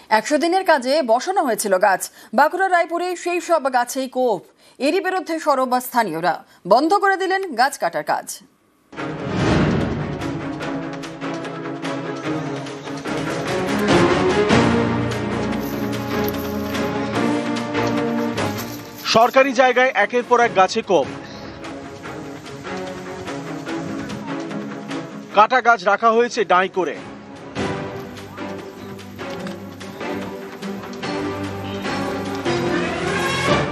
100 দিনের কাজে বসানো হয়েছিল গাছ। বাঁকুড়া রায়পুরে সেই সব গাছেই কোপ। এরই বিরুদ্ধে সরব স্থানীয়রা, বন্ধ করে দিলেন গাছ কাটার কাজ। সরকারি জায়গায় একের পর এক গাছে কোপ। কাটা গাছ রাখা হয়েছে ডাঁই করে।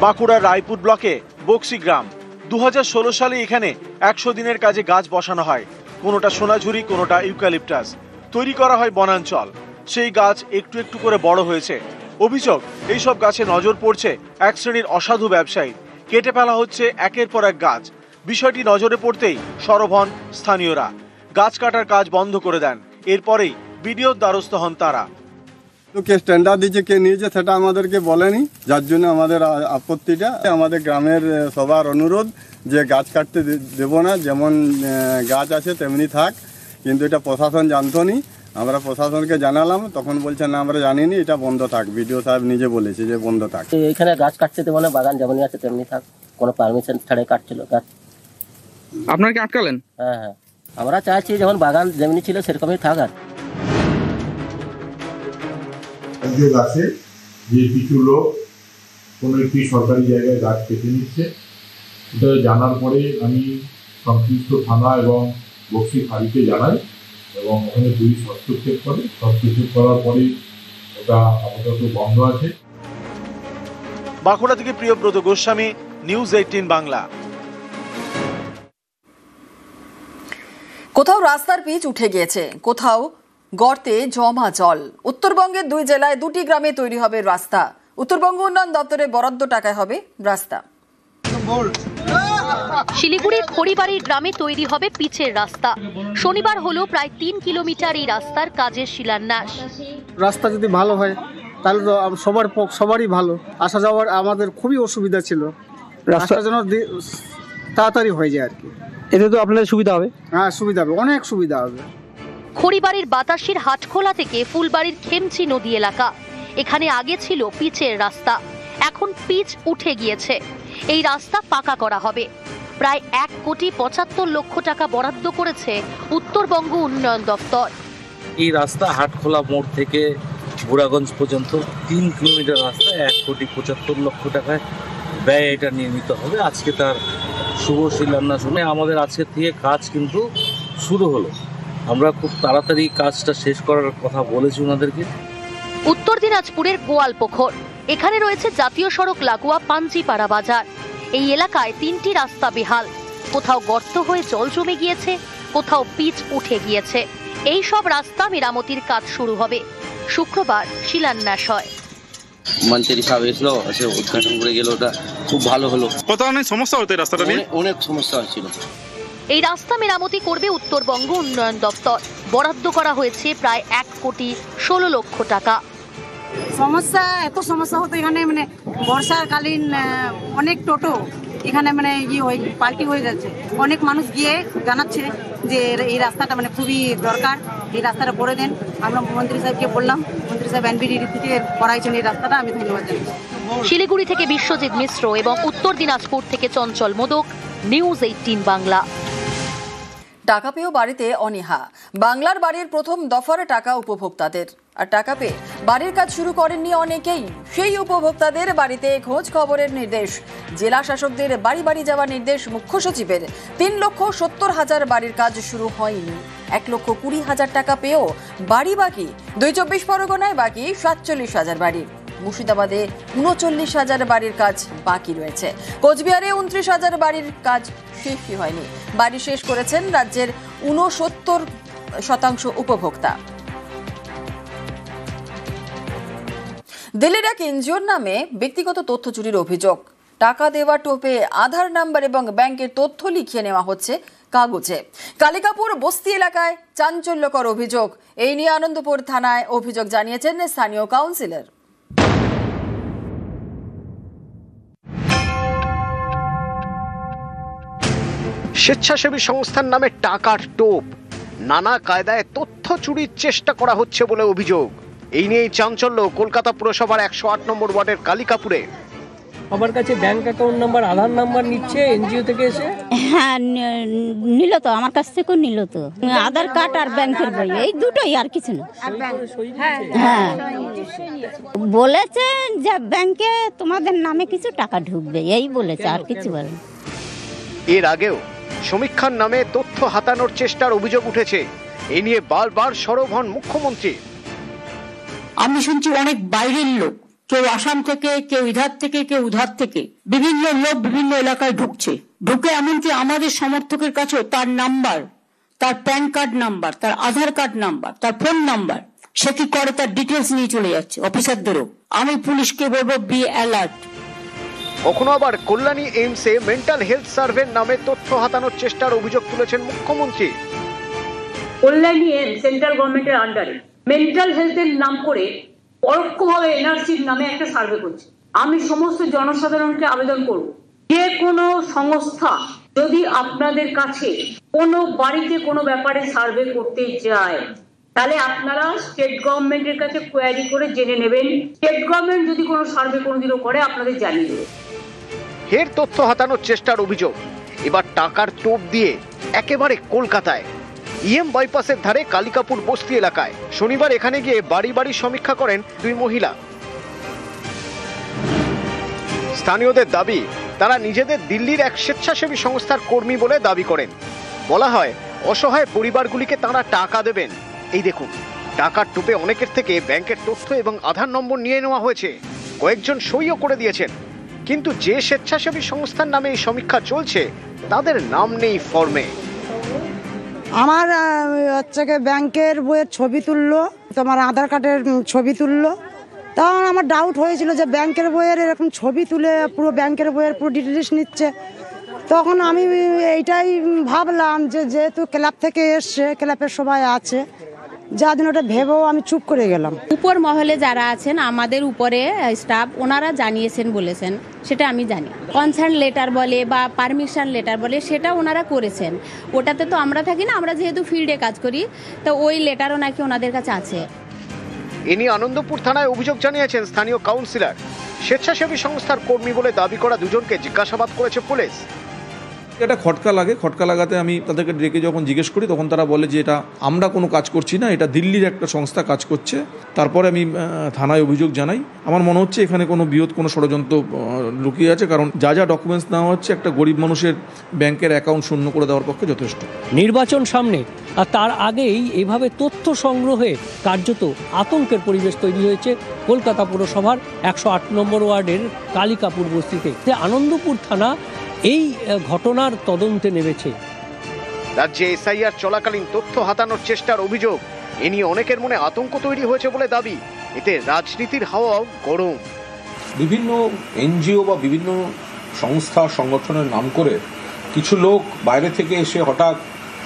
বাঁকুড়ার রায়পুর ব্লকে বক্সি গ্রাম। 2016 সালে এখানে 100 দিনের কাজে গাছ বসানো হয়। কোনোটা সোনাঝুরি, কোনোটা ইউক্যালিপটাস। তৈরি করা হয় বনাঞ্চল। সেই গাছ একটু একটু করে বড় হয়েছে। অভিযোগ, এইসব গাছে নজর পড়ছে এক শ্রেণীর অসাধু ব্যবসায়ী। কেটে ফেলা হচ্ছে একের পর এক গাছ। বিষয়টি নজরে পড়তেই সরব হন স্থানীয়রা। গাছ কাটার কাজ বন্ধ করে দেন। এরপরেই বিডিওর দ্বারস্থ হন তারা। কে স্ট্যান্ডার্ড দিচ্ছে, কে নিয়েছে সেটা আমাদেরকে বলেনি, যার জন্য আমাদের আপত্তিটা। আমাদের গ্রামের সবার অনুরোধ যে গাছ কাটতে দেব না, যেমন গাছ আছে তেমনি থাক। কিন্তু এটা প্রশাসন জানতো নি, আমরা প্রশাসনকে জানালাম, তখন বলছে না আমরা জানিনি, এটা বন্ধ থাক। বিডিও সাহেব নিজে বলেছে যে বন্ধ থাক। এখানে গাছ কাটতে দেবো না, বাগান যেমনই আছে তেমনি থাক, কোনো পারমিশন ছাড়াই কাটছিল গাছ। আপনারা কি আটকালেন? হ্যাঁ, আমরা চাইছি যেমন বাগান যেমনি ছিল সেরকমই থাক। আর অভিযোগ আছে যে কিছু লোক কোনো একটি সরকারি জায়গায় গাছ কেটে নিচ্ছে। এটা জানার পরে আমি সংশ্লিষ্ট থানা এবং বক্সি ফাঁড়িতে জানাই এবং ওখানে পুলিশ হস্তক্ষেপ করে। হস্তক্ষেপ করার পরে ওটা আপাতত বন্ধ আছে। বাঁকুড়া থেকে প্রিয়ব্রত গোস্বামী, নিউজ 18 বাংলা। কোথাও রাস্তার পিচ উঠে গিয়েছে, কোথাও গর্তে জমা জল। উত্তরবঙ্গের 2 জেলায় 2টি গ্রামে তৈরি হবে রাস্তা। উত্তরবঙ্গ উন্নয়ন দপ্তরের বরাদ্দ টাকায় হবে রাস্তা। শিলিগুড়ির খড়িবাড়ির গ্রামে তৈরি হবে পিচের রাস্তা। শনিবার হলো প্রায় 3 কিলোমিটার এই রাস্তার কাজের শিলান্যাস। রাস্তা যদি ভালো হয় তাহলে তো সবারই ভালো। আসা যাওয়ার আমাদের খুবই অসুবিধা ছিল, রাস্তা যেন তাড়াতাড়ি হয়ে যায় আর কি। এতে তো আপনাদের সুবিধা হবে। হ্যাঁ, সুবিধা হবে, অনেক সুবিধা হবে। খড়িবাড়ির বাতাসির হাটখোলা থেকে ফুলবাড়ির খেমচি নদী এলাকা, এখানে আগে ছিল পিচের রাস্তা, এখন পিচ উঠে গিয়েছে। এই রাস্তা পাকা করা হবে। প্রায় 1,75,00,000 টাকা বরাদ্দ করেছে উত্তরবঙ্গ উন্নয়ন দপ্তর। এই রাস্তা হাটখোলা মোড় থেকে বুড়াগঞ্জ পর্যন্ত 3 কিলোমিটার রাস্তা 1,75,00,000 টাকায় ব্যয় এটা নির্মিত হবে। আজকে তার শুভ শিলান্যাস হলে আমাদের আজকের থেকে কাজ কিন্তু শুরু হলো। আমরা খুব তাড়াতাড়ি কাজটা শেষ করার কথা বলেছি ওনাদেরকে। উত্তর দিনাজপুরের গোয়ালপোখর, এখানে রয়েছে জাতীয় সড়ক লাগোয়া পাঞ্জিপাড়া বাজার। এই এলাকায় 3টি রাস্তা বেহাল, কোথাও গর্ত হয়ে জল জমে গিয়েছে, কোথাও পিচ উঠে গিয়েছে। এই সব রাস্তা মেরামতির কাজ শুরু হবে। শুক্রবার শিলান্যাস হয়। মন্ত্রী সাহেব এসলো, এসে উদ্ঘাটন করে গেল। ওটা খুব ভালো হলো। কত অনেক সমস্যা হতো এই রাস্তাটা নিয়ে, অনেক সমস্যা হচ্ছিল। এই রাস্তা মেরামতি করবে উত্তরবঙ্গ উন্নয়ন দপ্তর। বরাদ্দ করা হয়েছে প্রায় 1,16,00,000 টাকা। সমস্যা এত সমস্যা হতো এখানে, মানে বর্ষাকালীন অনেক টোটো এখানে মানে পাল্টি হয়ে যাচ্ছে। অনেক মানুষ গিয়ে জানাচ্ছে যে এই রাস্তাটা মানে খুবই দরকার, এই রাস্তাটা করে দেন। আমরা মন্ত্রী সাহেবকে বললাম, মন্ত্রী সাহেব এনবিডি থেকে করাইছেন এই রাস্তাটা, আমি ধন্যবাদ জানাচ্ছি। শিলিগুড়ি থেকে বিশ্বজিৎ মিশ্র এবং উত্তর দিনাজপুর থেকে চঞ্চল মোদক, নিউজ 18 বাংলা। টাকা পেয়েও বাড়িতে অনীহা। বাংলার বাড়ির প্রথম দফার টাকা উপভোক্তাদের। আর টাকা পেয়ে বাড়ির কাজ শুরু করেননি অনেকেই। সেই উপভোক্তাদের বাড়িতে খোঁজ খবরের নির্দেশ। জেলা শাসকদের বাড়ি বাড়ি যাওয়ার নির্দেশ মুখ্য সচিবের। 3,70,000 বাড়ির কাজ শুরু হয়নি। 1,20,000 টাকা পেয়েও বাড়ি বাকি। 2 চব্বিশ পরগনায় বাকি 47,000 বাড়ি। মুর্শিদাবাদে 39,000 বাড়ির কাজ বাকি রয়েছে। কোচবিহারে 29,000 বাড়ির কাজ শেষই হয়নি। বাড়ি শেষ করেছেন রাজ্যের 69% উপভোক্তা। দিল্লির এক এনজিওর নামে ব্যক্তিগত তথ্য চুরির অভিযোগ। টাকা দেওয়া টোপে আধার নাম্বার এবং ব্যাংকের তথ্য লিখিয়ে নেওয়া হচ্ছে কাগজে। কালিকাপুর বস্তি এলাকায় চাঞ্চল্যকর অভিযোগ। এই নিয়ে আনন্দপুর থানায় অভিযোগ জানিয়েছেন স্থানীয় কাউন্সিলর। স্বেচ্ছাসেবী সংস্থার নামে টাকার টোপ, নানা কায়দায় তথ্য চুরির চেষ্টা করা হচ্ছে বলে অভিযোগ। এই নিয়েই চাঞ্চল্য কলকাতা পুরসভার 108 নম্বর ওয়ার্ডের কালিকাপুরে। আমার কাছে ব্যাংক অ্যাকাউন্ট নাম্বার, আধার নাম্বার নিচ্ছে এনজিও থেকে এসে। হ্যাঁ নিল তো, আমার কাছ থেকেও নিল তো, আধার কার্ড আর ব্যাংকের বই, এই দুটোই, আর কিছু না। হ্যাঁ বলেছে যে ব্যাংকে তোমাদের নামে কিছু টাকা ঢুকবে, এই বলেছে, আর কিছু বলে। এর আগেও সমীক্ষার নামে তথ্য হাতানোর চেষ্টার অভিযোগ উঠেছে। এ নিয়ে বারবার সরব হন মুখ্যমন্ত্রী। আমি শুনছি অনেক বাইরের লোক, কেউ আসাম থেকে, কেউ ইধার থেকে, কেউ উধার থেকে, বিভিন্ন লোক বিভিন্ন এলাকায় ঢুকে এমনকি আমাদের সমর্থকের কাছেও তার নাম্বার, তার প্যান কার্ড নাম্বার, তার আধার কার্ড নাম্বার, তার ফোন নাম্বার, সে কি করে তার ডিটেলস নিয়ে চলে যাচ্ছে অফিসারদেরও। আমি পুলিশকে বলবো, বি অ্যালার্ট। কখনো আবার কল্যাণী এইমসে মেন্টাল হেলথ সার্ভের নামে তথ্য হাতানোর চেষ্টার অভিযোগ তুলেছেন মুখ্যমন্ত্রী। কল্যাণী এইমস সেন্ট্রাল গভর্নমেন্টের আন্ডারে মেন্টাল হেলথের নাম করে পরোক্ষভাবে এনআরসির নামে একটা সার্ভে করছে। আমি সমস্ত জনসাধারণকে আবেদন করব, যে কোনো সংস্থা যদি আপনাদের কাছে কোনো বাড়িতে কোনো ব্যাপারে সার্ভে করতে যায়, তাহলে আপনারা স্টেট গভর্নমেন্টের কাছে কোয়ারি করে জেনে নেবেন। স্টেট গভর্নমেন্ট যদি কোনো সার্ভে কোনোদিনও করে আপনাদের জানিয়ে দেবে। ফের তথ্য হাতানোর চেষ্টার অভিযোগ, এবার টাকার টোপ দিয়ে একেবারে কলকাতায় ইএম বাইপাসের ধারে কালিকাপুর বস্তি এলাকায় শনিবার এখানে গিয়ে বাড়ি বাড়ি সমীক্ষা করেন দুই মহিলা। স্থানীয়দের দাবি, তারা নিজেদের দিল্লির এক স্বেচ্ছাসেবী সংস্থার কর্মী বলে দাবি করেন। বলা হয় অসহায় পরিবারগুলিকে তারা টাকা দেবেন। এই দেখুন, টাকার টোপে অনেকের থেকে ব্যাংকের তথ্য এবং আধার নম্বর নিয়ে নেওয়া হয়েছে। কয়েকজন সইও করে দিয়েছেন, কিন্তু যে স্বেচ্ছাসেবী সংস্থার নামে এই সমীক্ষা চলছে তাদের নাম নেই ফর্মে। আমার হচ্ছে ব্যাংকের বইয়ের ছবি তুললো, তোমার আধার কার্ডের ছবি তুললো। তখন আমার ডাউট হয়েছিল যে ব্যাংকের বইয়ের এরকম ছবি তুলে পুরো ব্যাংকের বইয়ের পুরো ডিটেলস নিচ্ছে। তখন আমি এইটাই ভাবলাম যে যেহেতু ক্লাব থেকে এসছে, ক্লাবের সবাই আছে, যার জন্য ওটা ভেবেও আমি চুপ করে গেলাম। উপর মহলে যারা আছেন, আমাদের উপরে স্টাফ, ওনারা জানিয়েছেন বলেছেন, সেটা আমি জানি। কনসার্ন লেটার বলে বা পারমিশন লেটার বলে, সেটা ওনারা করেছেন। ওটাতে তো আমরা থাকি না, আমরা যেহেতু ফিল্ডে কাজ করি, তো ওই লেটারও নাকি ওনাদের কাছে আছে। এ নিয়ে আনন্দপুর থানায় অভিযোগ জানিয়েছেন স্থানীয় কাউন্সিলর। স্বেচ্ছাসেবী সংস্থার কর্মী বলে দাবি করা দুজনকে জিজ্ঞাসাবাদ করেছে পুলিশ। এটা খটকা লাগে, খটকা লাগাতে আমি তাদেরকে ডেকে যখন জিজ্ঞেস করি, তখন তারা বলে যে এটা আমরা কোনো কাজ করছি না, এটা দিল্লির একটা সংস্থা কাজ করছে। তারপরে আমি থানায় অভিযোগ জানাই। আমার মনে হচ্ছে এখানে কোনো বৃহৎ কোনো ষড়যন্ত্র লুকিয়ে আছে, কারণ যা যা ডকুমেন্টস নেওয়া হচ্ছে একটা গরিব মানুষের ব্যাংকের অ্যাকাউন্ট শূন্য করে দেওয়ার পক্ষে যথেষ্ট। নির্বাচন সামনে, আর তার আগেই এভাবে তথ্য সংগ্রহে কার্যত আতঙ্কের পরিবেশ তৈরি হয়েছে কলকাতা পুরসভার 108 নম্বর ওয়ার্ডের কালিকাপুর বস্তিতে। আনন্দপুর থানা এই ঘটনার তদন্তে নেমেছে। রাজ্যে এসআইআর চলাকালীন তথ্য হাতানোর চেষ্টার অভিযোগ, এ নিয়ে অনেকের মনে আতঙ্ক তৈরি হয়েছে বলে দাবি। এতে রাজনীতির হাওয়াও গরম। বিভিন্ন এনজিও বা বিভিন্ন সংস্থা সংগঠনের নাম করে কিছু লোক বাইরে থেকে এসে হঠাৎ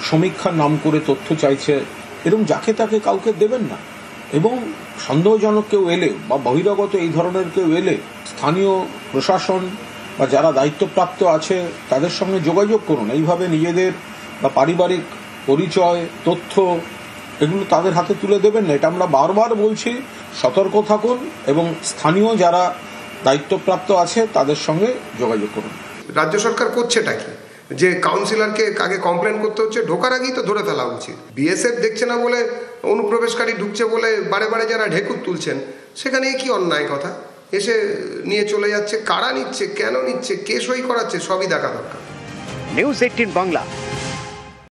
সমীক্ষার নাম করে তথ্য চাইছে, এরকম যাকে তাকে কাউকে দেবেন না। এবং সন্দেহজনক কেউ এলে বা বহিরাগত এই ধরনের কেউ এলে স্থানীয় প্রশাসন বা যারা দায়িত্বপ্রাপ্ত আছে তাদের সঙ্গে যোগাযোগ করুন। এইভাবে নিজেদের বা পারিবারিক পরিচয়, তথ্য এগুলো তাদের হাতে তুলে দেবেন না। এটা আমরা বারবার বলছি, সতর্ক থাকুন এবং স্থানীয় যারা দায়িত্বপ্রাপ্ত আছে তাদের সঙ্গে যোগাযোগ করুন। রাজ্য সরকার করছেটা কি, যে কাউন্সিলরকে আগে কমপ্লেন করতে হচ্ছে, ঢোকার আগেই তো ধরে ফেলা উচিত। বিএসএফ দেখছে না বলে, অনুপ্রবেশকারী ঢুকছে বলে বারে বারে যারা ঢেকুর তুলছেন, সেখানে কি অন্যায় কথা, এসে নিয়ে চলে যাচ্ছে। কারা নিচ্ছে, কেন নিচ্ছে, কে সই করাচ্ছে, সবই দেখা দরকার। নিউজ 18 বাংলা।